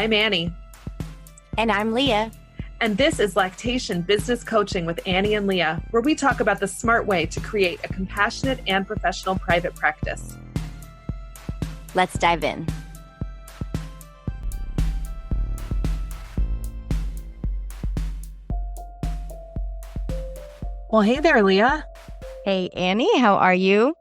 I'm Annie, And I'm Leah. and this is Lactation Business Coaching with Annie and Leah, where we talk about the smart way to create a compassionate and professional private practice. Let's dive in. Well, hey there, Leah. Hey, Annie, how are you?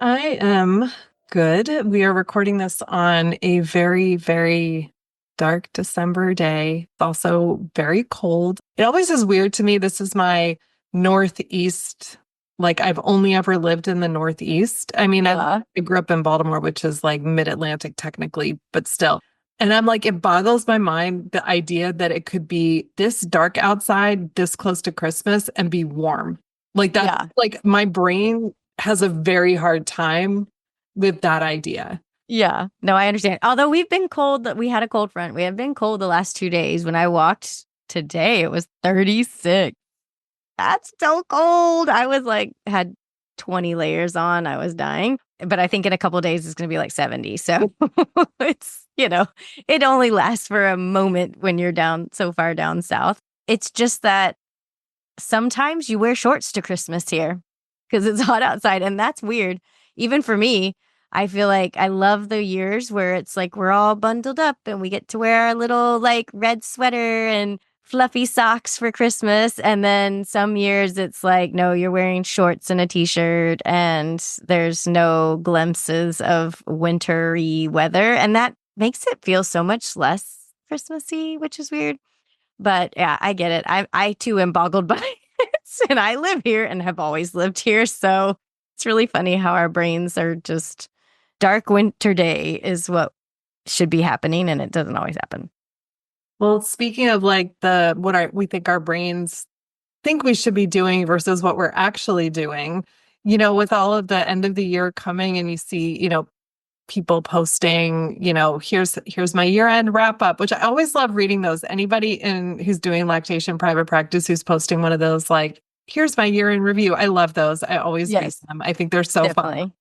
I am good. We are recording this on a very, very dark December day. It's also very cold. It always is weird to me. This is my Northeast. Like, I've only ever lived in the Northeast. I mean, I grew up in Baltimore, which is like mid-Atlantic technically, but still. And I'm like, it boggles my mind, the idea that it could be this dark outside, this close to Christmas, and be warm. Like that, like my brain has a very hard time with that idea. Yeah, no, I understand. Although we've been cold, we had a cold front. We have been cold the last 2 days. When I walked today, it was 36. That's so cold. I was like, had 20 layers on. I was dying. But I think in a couple of days, it's going to be like 70. So it's, it only lasts for a moment when you're down so far down south. It's just that sometimes you wear shorts to Christmas here because it's hot outside. And that's weird. Even for me, I feel like I love the years where it's like we're all bundled up and we get to wear our little like red sweater and fluffy socks for Christmas. And then some years it's like, no, you're wearing shorts and a t-shirt and there's no glimpses of wintry weather. And that makes it feel so much less Christmassy, which is weird. But yeah, I get it. I too am boggled by it. And I live here and have always lived here. So it's really funny how our brains are just dark winter day is what should be happening. And it doesn't always happen. Well, speaking of like we think our brains think we should be doing versus what we're actually doing, with all of the end of the year coming and you see, people posting, here's my year-end wrap up, which I always love reading those. Anybody who's doing lactation private practice who's posting one of those, like, here's my year in review. I love those. I always read them. I think they're so fun.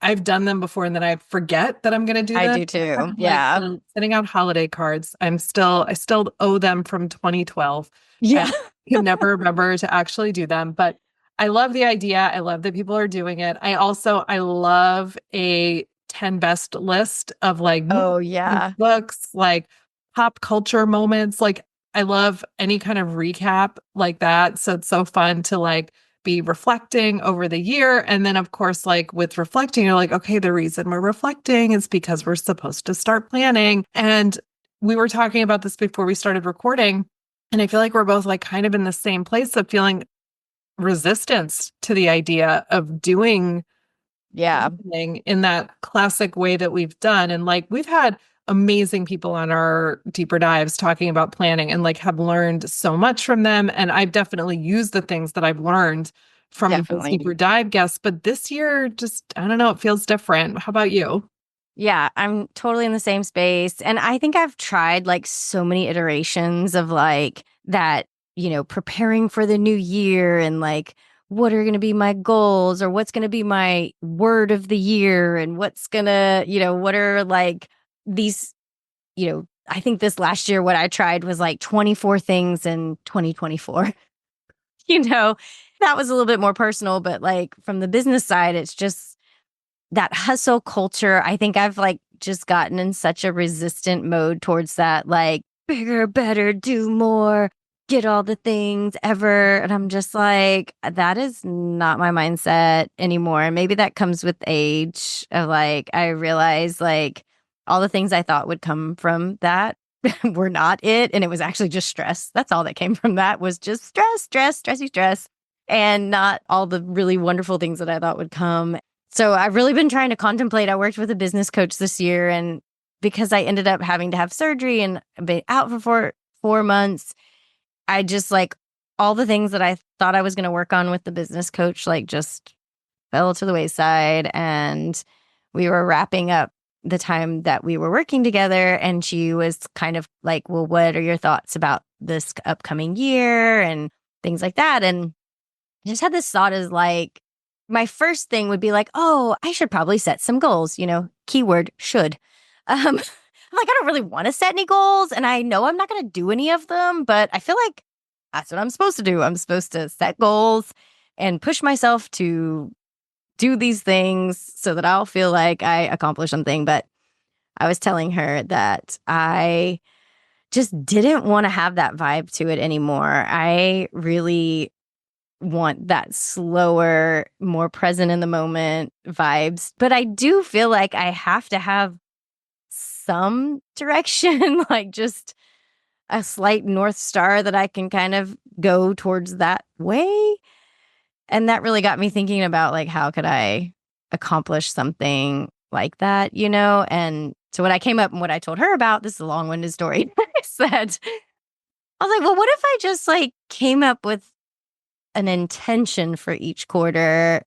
I've done them before and then I forget that I'm going to do them. I do too. Yeah. Like, sending out holiday cards. I still owe them from 2012. Yeah. I can never remember to actually do them, but I love the idea. I love that people are doing it. I love a 10 best list of like books, like pop culture moments. Like I love any kind of recap like that. So it's so fun to like be reflecting over the year. And then of course, like with reflecting, you're like, okay, the reason we're reflecting is because we're supposed to start planning. And we were talking about this before we started recording. And I feel like we're both like kind of in the same place of feeling resistance to the idea of doing in that classic way that we've done. And like we've had amazing people on our deeper dives talking about planning and like have learned so much from them. And I've definitely used the things that I've learned from those deeper dive guests. But this year, just, I don't know, it feels different. How about you? Yeah, I'm totally in the same space. And I think I've tried like so many iterations of like that, preparing for the new year and like, what are going to be my goals or what's going to be my word of the year and what's going to, what are like these, I think this last year, what I tried was like 24 things in 2024. That was a little bit more personal, but like from the business side, it's just that hustle culture. I think I've like just gotten in such a resistant mode towards that, like bigger, better, do more, get all the things ever. And I'm just like, that is not my mindset anymore. And maybe that comes with age of like, I realize like all the things I thought would come from that were not it. And it was actually just stress. That's all that came from that was just stressy stress, and not all the really wonderful things that I thought would come. So I've really been trying to contemplate. I worked with a business coach this year, and because I ended up having to have surgery and been out for 4 months, I just like all the things that I thought I was going to work on with the business coach, like just fell to the wayside. And we were wrapping up the time that we were working together. And she was kind of like, well, what are your thoughts about this upcoming year and things like that? And I just had this thought as like, my first thing would be like, oh, I should probably set some goals, keyword should. like, I don't really want to set any goals, and I know I'm not going to do any of them, but I feel like that's what I'm supposed to do. I'm supposed to set goals and push myself to do these things so that I'll feel like I accomplished something. But I was telling her that I just didn't want to have that vibe to it anymore. I really want that slower, more present in the moment vibes. But I do feel like I have to have some direction, like just a slight North Star that I can kind of go towards that way. And that really got me thinking about like, how could I accomplish something like that, you know? And so when I came up and what I told her about, this is a long winded story, I said, I was like, well, what if I just like came up with an intention for each quarter,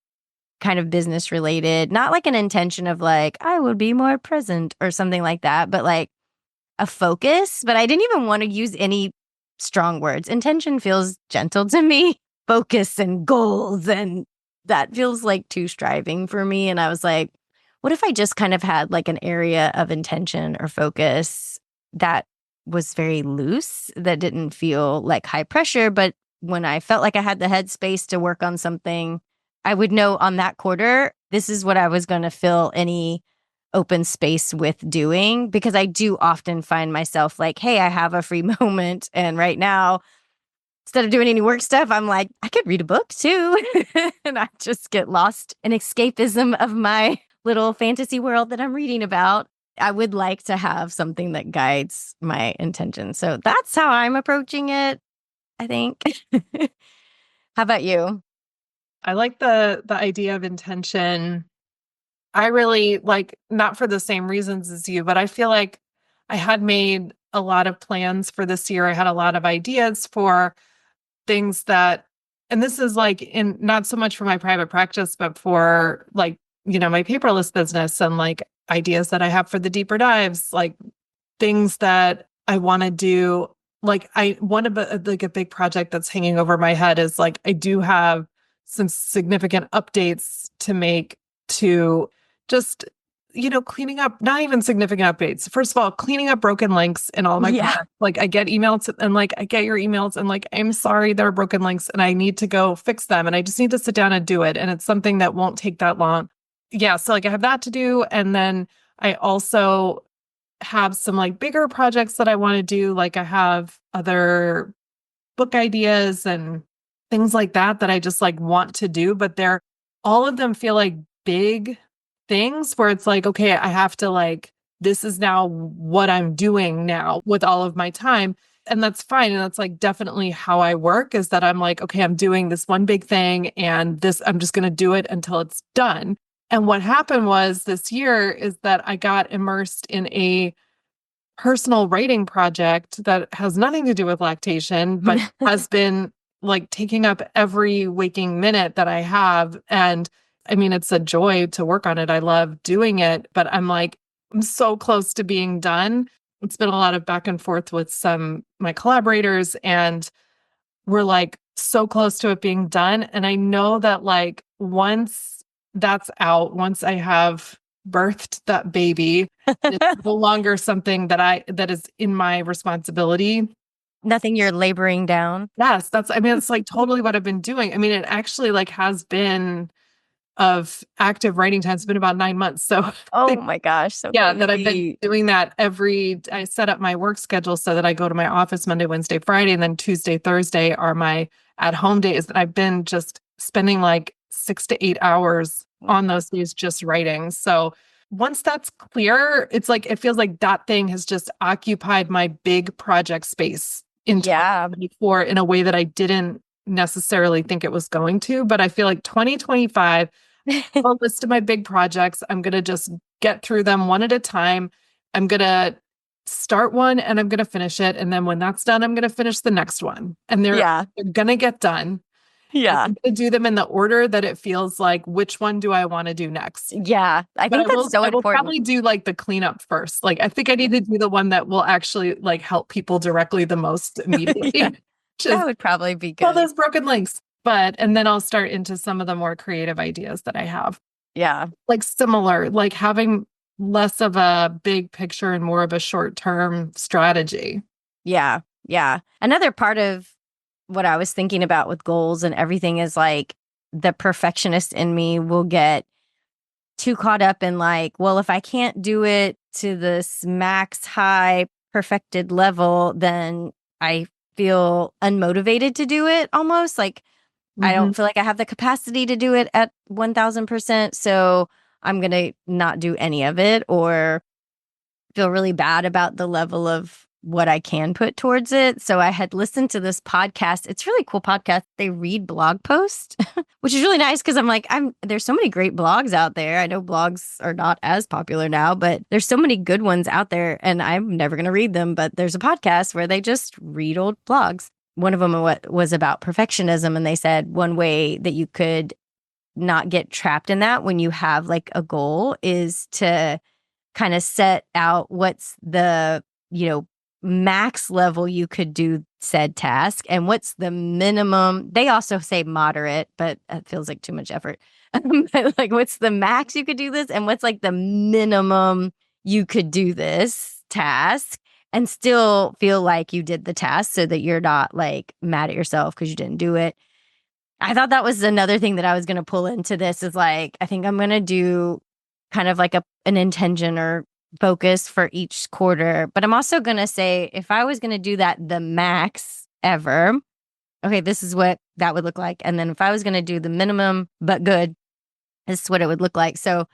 kind of business related, not like an intention of like, I would be more present or something like that, but like a focus. But I didn't even want to use any strong words. Intention feels gentle to me, focus and goals. And that feels like too striving for me. And I was like, what if I just kind of had like an area of intention or focus that was very loose, that didn't feel like high pressure, but when I felt like I had the headspace to work on something, I would know on that quarter, this is what I was going to fill any open space with doing, because I do often find myself like, hey, I have a free moment. And right now, instead of doing any work stuff, I'm like, I could read a book too. And I just get lost in escapism of my little fantasy world that I'm reading about. I would like to have something that guides my intention. So that's how I'm approaching it, I think. How about you? I like the idea of intention. I really like, not for the same reasons as you, but I feel like I had made a lot of plans for this year. I had a lot of ideas for things that, and this is like in not so much for my private practice, but for like, my paperless business and like ideas that I have for the deeper dives, like things that I want to do. Like one of like a big project that's hanging over my head is like, I do have some significant updates to make to just, cleaning up, not even significant updates. First of all, cleaning up broken links in all my Yeah. content. Like I get emails and like I get your emails and like, I'm sorry, there are broken links and I need to go fix them. And I just need to sit down and do it. And it's something that won't take that long. Yeah. So like I have that to do. And then I also have some like bigger projects that I want to do. Like I have other book ideas and things like that that I just like want to do, but they're all of them feel like big things where it's like, okay, I have to like, this is now what I'm doing now with all of my time. And that's fine. And that's like definitely how I work, is that I'm like, okay, I'm doing this one big thing and this, I'm just going to do it until it's done. And what happened was this year is that I got immersed in a personal writing project that has nothing to do with lactation, but has been like taking up every waking minute that I have. And I mean, it's a joy to work on it. I love doing it, but I'm like, I'm so close to being done. It's been a lot of back and forth with my collaborators, and we're like so close to it being done. And I know that like once that's out, once I have birthed that baby, it's no longer something that is in my responsibility. Nothing you're laboring down. Yes, I mean, it's like totally what I've been doing. I mean, it actually like has been of active writing time. It's been about 9 months. So Oh my gosh, so yeah, that I've been crazy. doing that I set up my work schedule so that I go to my office Monday, Wednesday, Friday, and then Tuesday, Thursday are my at home days. And I've been just spending like 6 to 8 hours on those days just writing. So once that's clear, it's like, it feels like that thing has just occupied my big project space in Yeah. 2024 in a way that I didn't necessarily think it was going to. But I feel like 2025, a list of my big projects. I'm going to just get through them one at a time. I'm going to start one and I'm going to finish it. And then when that's done, I'm going to finish the next one. And Yeah. they're going to get done. And Yeah. I'm going to do them in the order that it feels like, which one do I want to do next? Yeah. I But think that's so I will important. probably do like the cleanup first. Like, I think I need to do the one that will actually like help people directly the most immediately. Yeah, that Just would probably be all good. those broken links. And then I'll start into some of the more creative ideas that I have Yeah. like similar, like having less of a big picture and more of a short-term strategy. Yeah. Yeah. Another part of what I was thinking about with goals and everything is like the perfectionist in me will get too caught up in like, well, if I can't do it to this max high perfected level, then I feel unmotivated to do it almost. Like I Hmm. don't feel like I have the capacity to do it at 1000%. So I'm going to not do any of it or feel really bad about the level of what I can put towards it. So I had listened to this podcast. It's a really cool podcast. They read blog posts, which is really nice because I'm there's so many great blogs out there. I know blogs are not as popular now, but there's so many good ones out there and I'm never going to read them, but there's a podcast where they just read old blogs. One of them was about perfectionism and they said one way that you could not get trapped in that when you have like a goal is to kind of set out what's the, max level you could do said task and what's the minimum. They also say moderate, but that feels like too much effort. But like, what's the max you could do this and what's like the minimum you could do this task and still feel like you did the task so that you're not like mad at yourself because you didn't do it. I thought that was another thing that I was going to pull into this is like, I think I'm going to do kind of like an intention or focus for each quarter. But I'm also going to say, if I was going to do that the max ever, okay, this is what that would look like. And then if I was going to do the minimum but good, this is what it would look like. So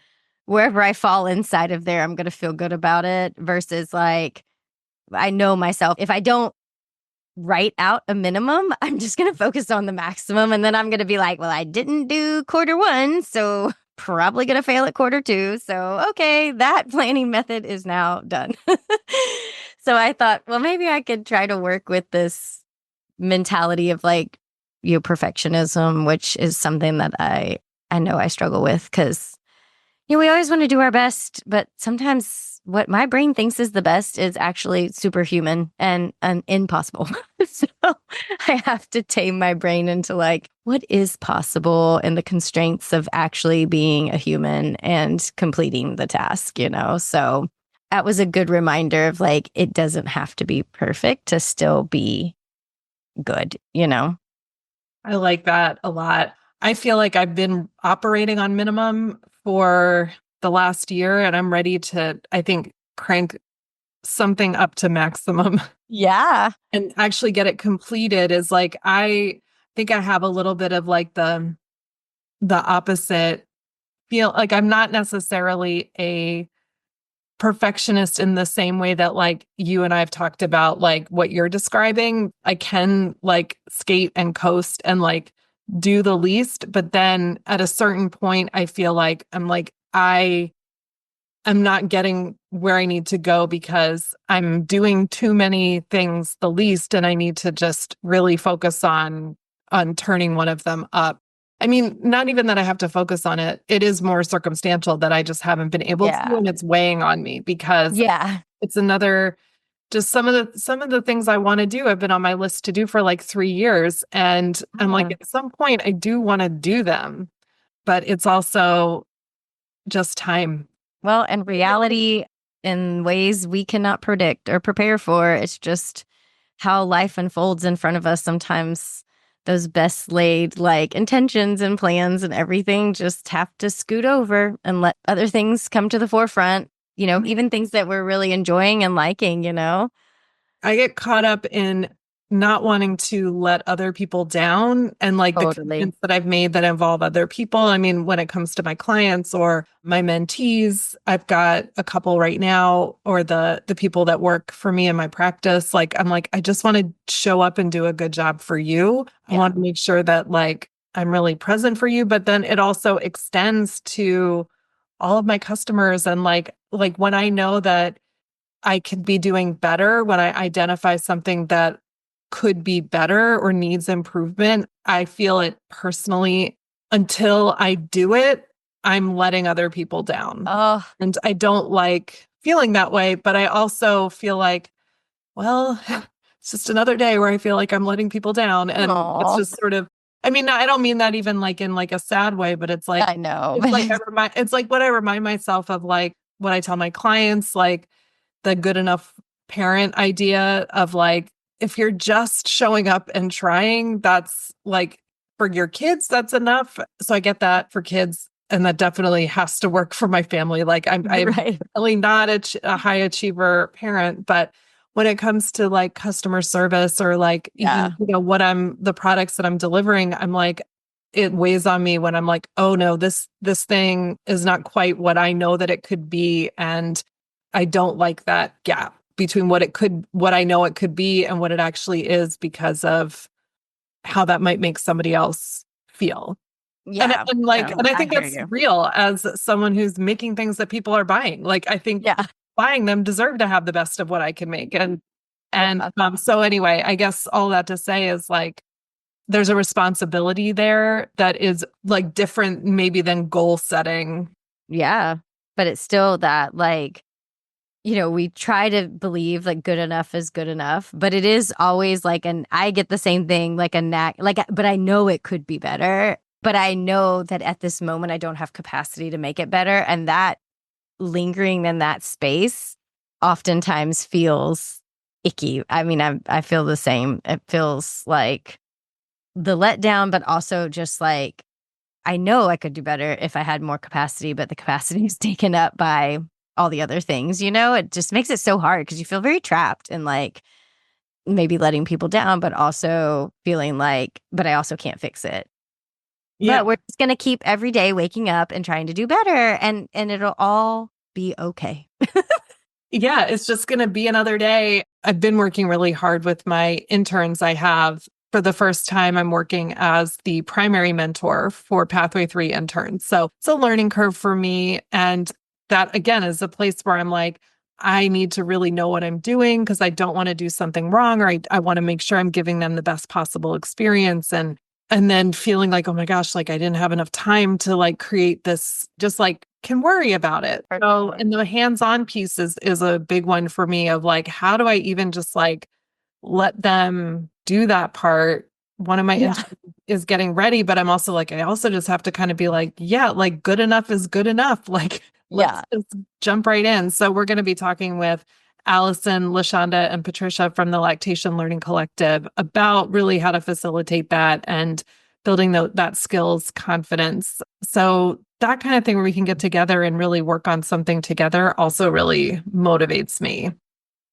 wherever I fall inside of there, I'm going to feel good about it versus like, I know myself. If I don't write out a minimum, I'm just going to focus on the maximum. And then I'm going to be like, well, I didn't do quarter one. So probably going to fail at quarter two. So, okay, that planning method is now done. So I thought, well, maybe I could try to work with this mentality of like, perfectionism, which is something that I know I struggle with because we always want to do our best, but sometimes what my brain thinks is the best is actually superhuman and impossible. So I have to tame my brain into like, what is possible in the constraints of actually being a human and completing the task. So that was a good reminder of like, it doesn't have to be perfect to still be good. I like that a lot. I feel like I've been operating on minimum for the last year and I'm ready to, I think, crank something up to maximum Yeah. and actually get it completed is like I think I have a little bit of like the opposite feel like I'm not necessarily a perfectionist in the same way that like you and I've talked about like what you're describing. I can like skate and coast and like do the least, but then at a certain point I feel like I'm not getting where I need to go because I'm doing too many things the least and I need to just really focus on turning one of them up. I mean, not even that I have to focus on it. It is more circumstantial that I just haven't been able to Yeah. and it's weighing on me because Yeah. it's another just some of the things I want to do have been on my list to do for like 3 years and I'm like Yeah. at some point I do want to do them, but it's also just time. Well, and reality in ways we cannot predict or prepare for. It's just how life unfolds in front of us. Sometimes those best laid like intentions and plans and everything just have to scoot over and let other things come to the forefront, even things that we're really enjoying and liking. I get caught up in not wanting to let other people down and like the Totally. commitments that I've made that involve other people. I mean, when it comes to my clients or my mentees, I've got a couple right now, or the people that work for me in my practice. Like, I'm like, I just want to show up and do a good job for you. I Yeah. want to make sure that like I'm really present for you, but then it also extends to all of my customers and like when I know that I could be doing better when I identify something that could be better or needs improvement. I feel it personally until I do it, I'm letting other people down. Oh, And I don't like feeling that way, but I also feel like, well, it's just another day where I feel like I'm letting people down. And it's oh, just sort of, I mean, I don't mean that even like in like a sad way, but I know. it's like what I remind myself of like, what I tell my clients, like the good enough parent idea of like, if you're just showing up and trying, that's like for your kids, that's enough. So I get that for kids. And that definitely has to work for my family. Like I'm Right. really not a high achiever parent, but when it comes to like customer service or like Yeah. even, the products that I'm delivering, I'm like, it weighs on me when I'm like, oh no, this thing is not quite what I know that it could be. And I don't like that gap between what I know it could be and what it actually is because of how that might make somebody else feel. Yeah. No, And I I think hear that's you. real as someone who's making things that people are buying. Like I think Yeah. buying them deserve to have the best of what I can make. Yeah. So anyway, I guess all that to say is like there's a responsibility there that is like different maybe than goal setting. Yeah. But it's still that like, we try to believe like good enough is good enough, but it is always like I get the same thing, like a knack, like, but I know it could be better, but I know that at this moment I don't have capacity to make it better. And that lingering in that space oftentimes feels icky. I mean, I feel the same. It feels like the letdown, but also just like, I know I could do better if I had more capacity, but the capacity is taken up by all the other things, It just makes it so hard because you feel very trapped and like maybe letting people down, but also feeling like, but I also can't fix it. Yeah. But we're just going to keep every day waking up and trying to do better and it'll all be okay. Yeah, it's just going to be another day. I've been working really hard with my interns. I have for the first time, I'm working as the primary mentor for Pathway 3 interns. So it's a learning curve for me. And that again is a place where I'm like, I need to really know what I'm doing because I don't want to do something wrong or I want to make sure I'm giving them the best possible experience. And then feeling like, oh my gosh, like I didn't have enough time to like create this, just like can worry about it. So, and the hands-on piece is a big one for me of like, how do I even just like let them do that part? One of my Yeah. interns is getting ready, but I'm also like, I also just have to kind of be like, yeah, like good enough is good enough. Like, let's Yeah. just jump right in. So we're going to be talking with Allison, Lashonda, and Patricia from the Lactation Learning Collective about really how to facilitate that and building that skills confidence. So that kind of thing where we can get together and really work on something together also really motivates me.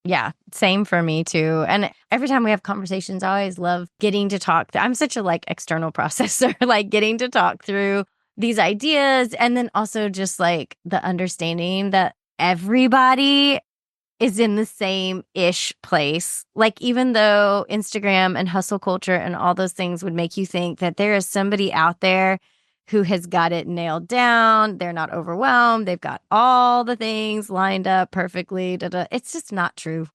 Yeah, same for me too. And every time we have conversations, I always love getting to talk. I'm such a like external processor, like getting to talk through these ideas and then also just like the understanding that everybody is in the same ish place. Like, even though Instagram and hustle culture and all those things would make you think that there is somebody out there who has got it nailed down, they're not overwhelmed, they've got all the things lined up perfectly. Da, da. It's just not true.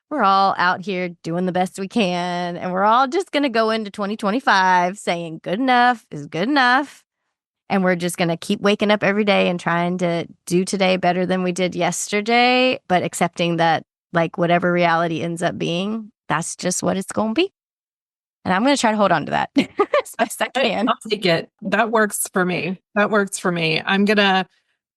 We're all out here doing the best we can, and we're all just going to go into 2025 saying good enough is good enough. And we're just going to keep waking up every day and trying to do today better than we did yesterday, but accepting that, like, whatever reality ends up being, that's just what it's going to be. And I'm going to try to hold on to that as best I can. I'll take it. That works for me. That works for me. I'm going to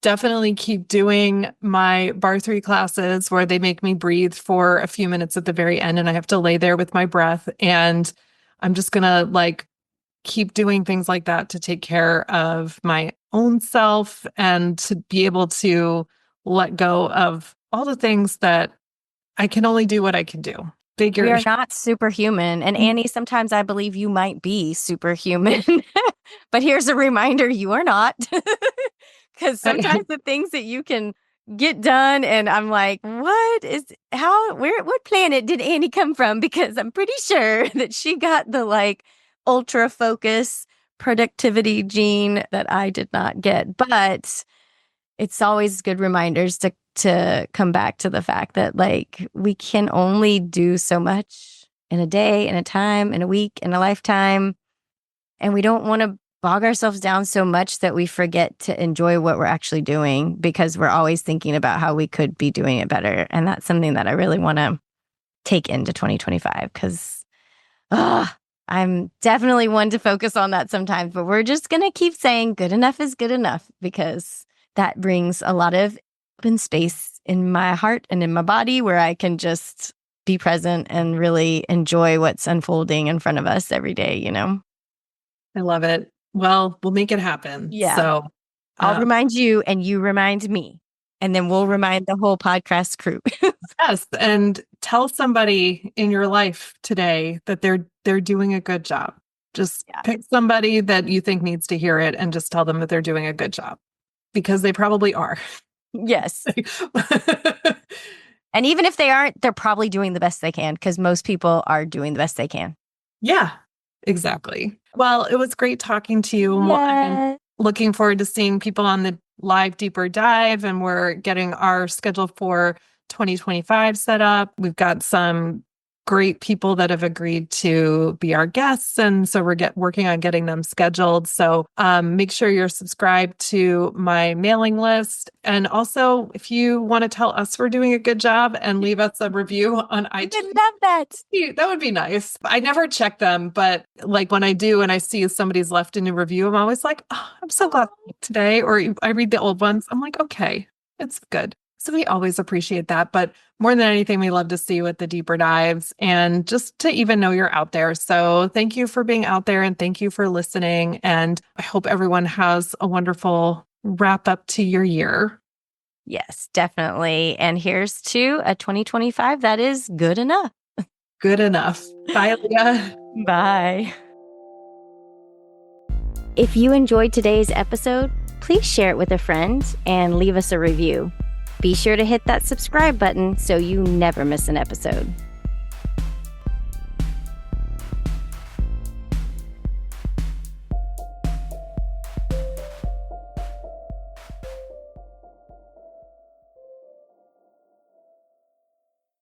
definitely keep doing my bar 3 classes where they make me breathe for a few minutes at the very end and I have to lay there with my breath. And I'm just going to like keep doing things like that to take care of my own self and to be able to let go of all the things that I can only do what I can do. We Figure. are not superhuman. And Annie, sometimes I believe you might be superhuman. But here's a reminder, you are not. Because sometimes the things that you can get done, and I'm like, what planet did Annie come from? Because I'm pretty sure that she got the like ultra focus productivity gene that I did not get. But it's always good reminders to come back to the fact that like we can only do so much in a day, in a time, in a week, in a lifetime. And we don't want to bog ourselves down so much that we forget to enjoy what we're actually doing because we're always thinking about how we could be doing it better. And that's something that I really want to take into 2025 because I'm definitely one to focus on that sometimes, but we're just going to keep saying good enough is good enough because that brings a lot of open space in my heart and in my body where I can just be present and really enjoy what's unfolding in front of us every day, you know? I love it. Well, we'll make it happen. Yeah. So I'll remind you and you remind me. And then we'll remind the whole podcast crew. yes. And tell somebody in your life today that they're doing a good job. Just pick somebody that you think needs to hear it and just tell them that they're doing a good job, because they probably are. Yes. And even if they aren't, they're probably doing the best they can, because most people are doing the best they can. Yeah, exactly. Well, it was great talking to you. I'm looking forward to seeing people on the live deeper dive, and we're getting our schedule for 2025 set up. We've got some great people that have agreed to be our guests, and so we're working on getting them scheduled. So make sure you're subscribed to my mailing list. And also, if you want to tell us we're doing a good job and leave us a review on iTunes. I love that. That would be nice. I never check them, but like when I do and I see somebody's left a new review, I'm always like, oh, I'm so glad today. Or I read the old ones. I'm like, okay, it's good. So we always appreciate that. But more than anything, we love to see you at the deeper dives and just to even know you're out there. So thank you for being out there and thank you for listening. And I hope everyone has a wonderful wrap up to your year. Yes, definitely. And here's to a 2025 that is good enough. Good enough. Bye, Leah. Bye. If you enjoyed today's episode, please share it with a friend and leave us a review. Be sure to hit that subscribe button so you never miss an episode.